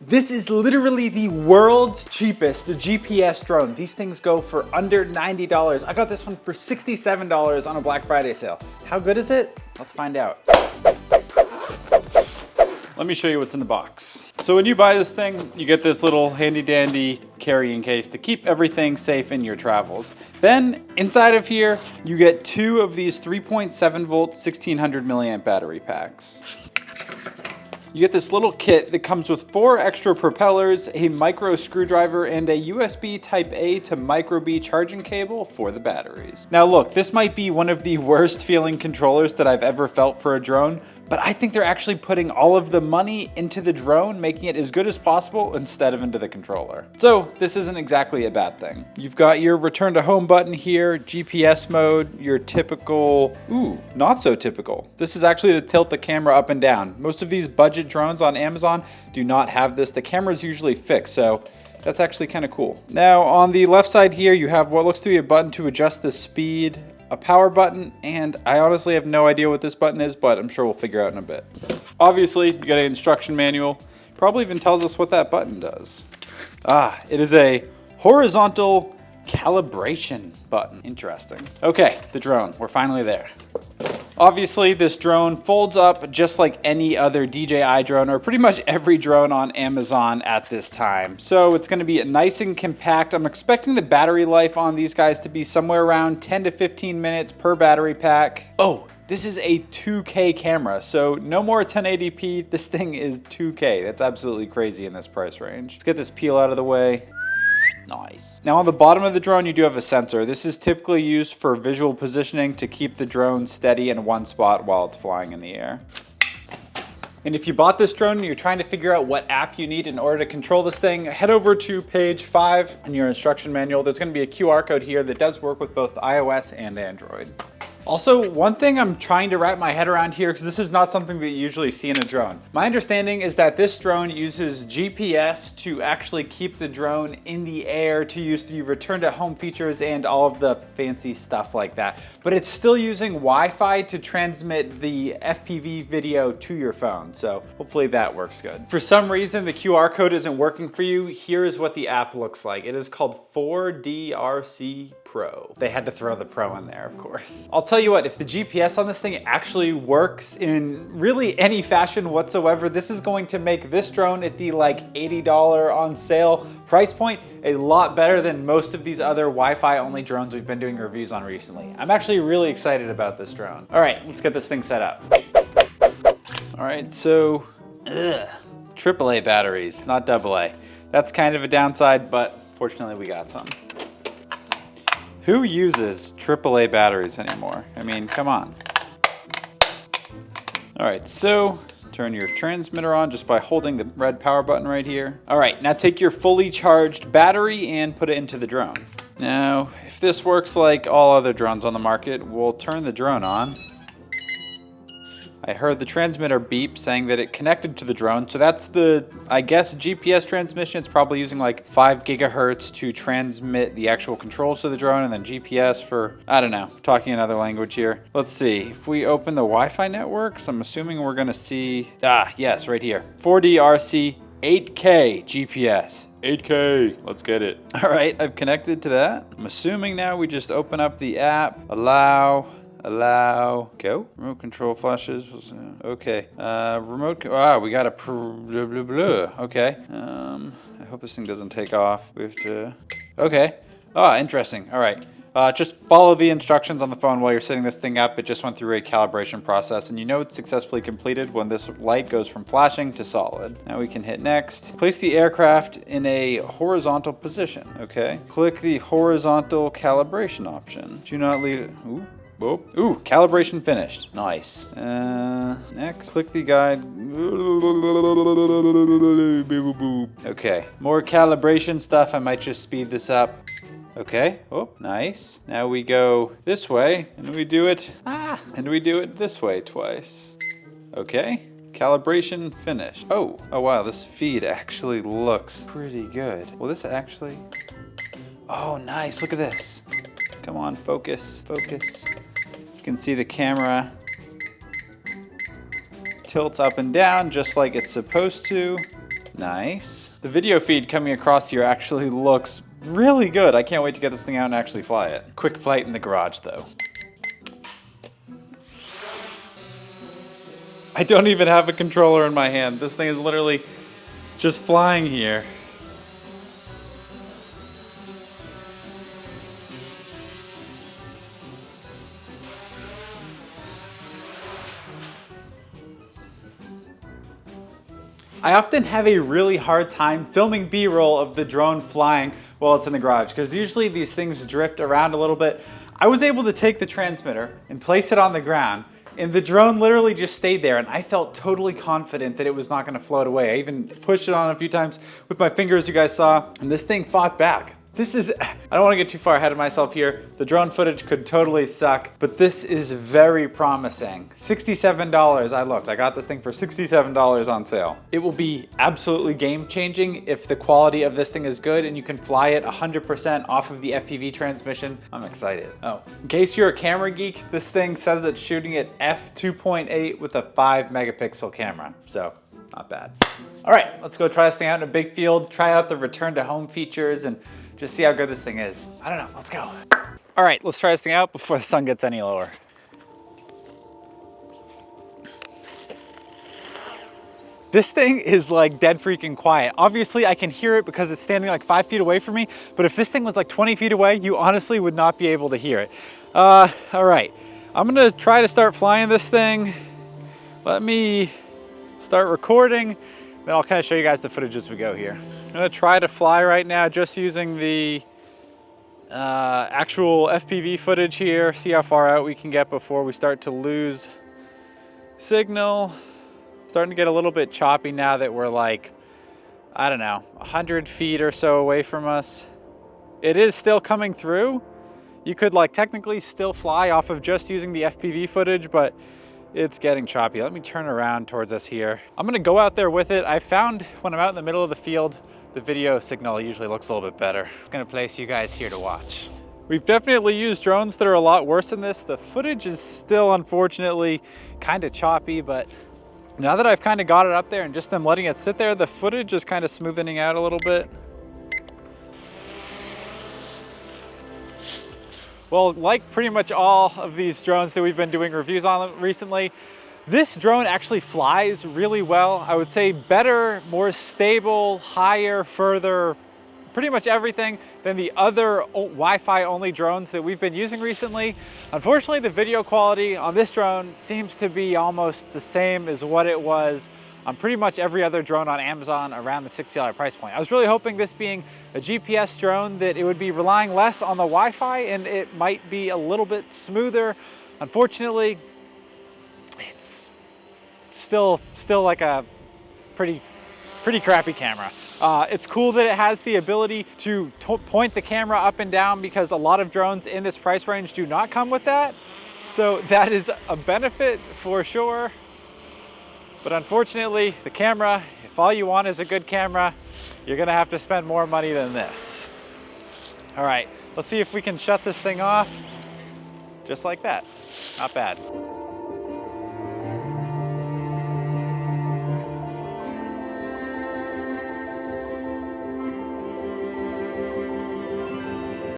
This is literally the world's cheapest GPS drone. These things go for under $90. I got this one for $67 on a Black Friday sale. How good is it? Let's find out. Let me show you what's in the box. So when you buy this thing, you get this little handy dandy carrying case to keep everything safe in your travels. Then inside of here, you get 2 of these 3.7 volt, 1600 milliamp battery packs. You get this little kit that comes with 4 extra propellers, a micro screwdriver, and a USB Type A to micro B charging cable for the batteries. Now look, this might be one of the worst feeling controllers that I've ever felt for a drone, but I think they're actually putting all of the money into the drone, making it as good as possible instead of into the controller. So this isn't exactly a bad thing. You've got your return to home button here, GPS mode, your typical, not so typical. This is actually to tilt the camera up and down. Most of these budget drones on Amazon do not have this. The camera's usually fixed, so that's actually kind of cool. Now on the left side here, you have what looks to be a button to adjust the speed, a power button, and I honestly have no idea what this button is, but I'm sure we'll figure out in a bit. Obviously, you got an instruction manual. Probably even tells us what that button does. It is a horizontal calibration button. Interesting. Okay, the drone, we're finally there. Obviously, this drone folds up just like any other DJI drone, or pretty much every drone on Amazon at this time. So it's gonna be nice and compact. I'm expecting the battery life on these guys to be somewhere around 10 to 15 minutes per battery pack. Oh, this is a 2K camera, so no more 1080p. This thing is 2K. That's absolutely crazy in this price range. Let's get this peel out of the way. Nice. Now on the bottom of the drone, you do have a sensor. This is typically used for visual positioning to keep the drone steady in one spot while it's flying in the air. And if you bought this drone and you're trying to figure out what app you need in order to control this thing, head over to page 5 in your instruction manual. There's going to be a QR code here that does work with both iOS and Android. Also, one thing I'm trying to wrap my head around here, because this is not something that you usually see in a drone. My understanding is that this drone uses GPS to actually keep the drone in the air, to use the return to home features and all of the fancy stuff like that. But it's still using Wi-Fi to transmit the FPV video to your phone. So hopefully that works good. For some reason, the QR code isn't working for you. Here is what the app looks like. It is called 4DRC Pro. They had to throw the Pro in there, of course. I'll tell you what, if the GPS on this thing actually works in really any fashion whatsoever, this is going to make this drone at the like $80 on sale price point a lot better than most of these other Wi-Fi only drones we've been doing reviews on recently. I'm actually really excited about this drone. All right, let's get this thing set up. All right, so AAA batteries, not AA. That's kind of a downside, but fortunately we got some. Who uses AAA batteries anymore? I mean, come on. All right, so turn your transmitter on just by holding the red power button right here. All right, now take your fully charged battery and put it into the drone. Now, if this works like all other drones on the market, we'll turn the drone on. I heard the transmitter beep saying that it connected to the drone. So that's the, I guess, GPS transmission. It's probably using like 5 gigahertz to transmit the actual controls to the drone, and then GPS for, I don't know, talking another language here. Let's see, if we open the Wi-Fi networks, I'm assuming we're gonna see, yes, right here. 4DRC 8K GPS. 8K, let's get it. All right, I've connected to that. I'm assuming now we just open up the app, allow, go. Remote control flashes, okay. We got a, okay. I hope this thing doesn't take off. We have to, okay. Interesting, all right. Just follow the instructions on the phone while you're setting this thing up. It just went through a calibration process, and you know it's successfully completed when this light goes from flashing to solid. Now we can hit next. Place the aircraft in a horizontal position, okay. Click the horizontal calibration option. Do not leave it, ooh, calibration finished. Nice. Next, click the guide. Okay, more calibration stuff. I might just speed this up. Okay, oh, nice. Now we go this way, and we do it, and we do it this way twice. Okay, calibration finished. Oh wow, this feed actually looks pretty good. Well, this actually, oh nice, look at this. Come on, focus. You can see the camera tilts up and down just like it's supposed to. Nice. The video feed coming across here actually looks really good. I can't wait to get this thing out and actually fly it. Quick flight in the garage though. I don't even have a controller in my hand. This thing is literally just flying here. I often have a really hard time filming B-roll of the drone flying while it's in the garage because usually these things drift around a little bit. I was able to take the transmitter and place it on the ground, and the drone literally just stayed there, and I felt totally confident that it was not gonna float away. I even pushed it on a few times with my fingers, you guys saw, and this thing fought back. This is, I don't wanna get too far ahead of myself here. The drone footage could totally suck, but this is very promising. $67, I got this thing for $67 on sale. It will be absolutely game changing if the quality of this thing is good and you can fly it 100% off of the FPV transmission. I'm excited. Oh, in case you're a camera geek, this thing says it's shooting at f2.8 with a 5 megapixel camera, so not bad. All right, let's go try this thing out in a big field, try out the return to home features, and just see how good this thing is. I don't know, let's go. All right, let's try this thing out before the sun gets any lower. This thing is like dead freaking quiet. Obviously I can hear it because it's standing like 5 feet away from me, but if this thing was like 20 feet away, you honestly would not be able to hear it. All right, I'm gonna try to start flying this thing. Let me start recording, then I'll kind of show you guys the footage as we go here. I'm gonna try to fly right now just using the actual FPV footage here, see how far out we can get before we start to lose signal. Starting to get a little bit choppy now that we're like, I don't know, 100 feet or so away from us. It is still coming through. You could like technically still fly off of just using the FPV footage, but it's getting choppy. Let me turn around towards us here. I'm gonna go out there with it. I found when I'm out in the middle of the field, the video signal usually looks a little bit better. I'm gonna place you guys here to watch. We've definitely used drones that are a lot worse than this. The footage is still unfortunately kind of choppy, but now that I've kind of got it up there and just them letting it sit there, the footage is kind of smoothing out a little bit. Well, like pretty much all of these drones that we've been doing reviews on recently, this drone actually flies really well. I would say better, more stable, higher, further, pretty much everything than the other Wi-Fi only drones that we've been using recently. Unfortunately, the video quality on this drone seems to be almost the same as what it was on pretty much every other drone on Amazon around the $60 price point. I was really hoping, this being a GPS drone, that it would be relying less on the Wi-Fi and it might be a little bit smoother. Unfortunately, it's still like a pretty crappy camera. It's cool that it has the ability to point the camera up and down, because a lot of drones in this price range do not come with that. So that is a benefit for sure. But unfortunately, the camera, if all you want is a good camera, you're gonna have to spend more money than this. All right, let's see if we can shut this thing off just like that. Not bad.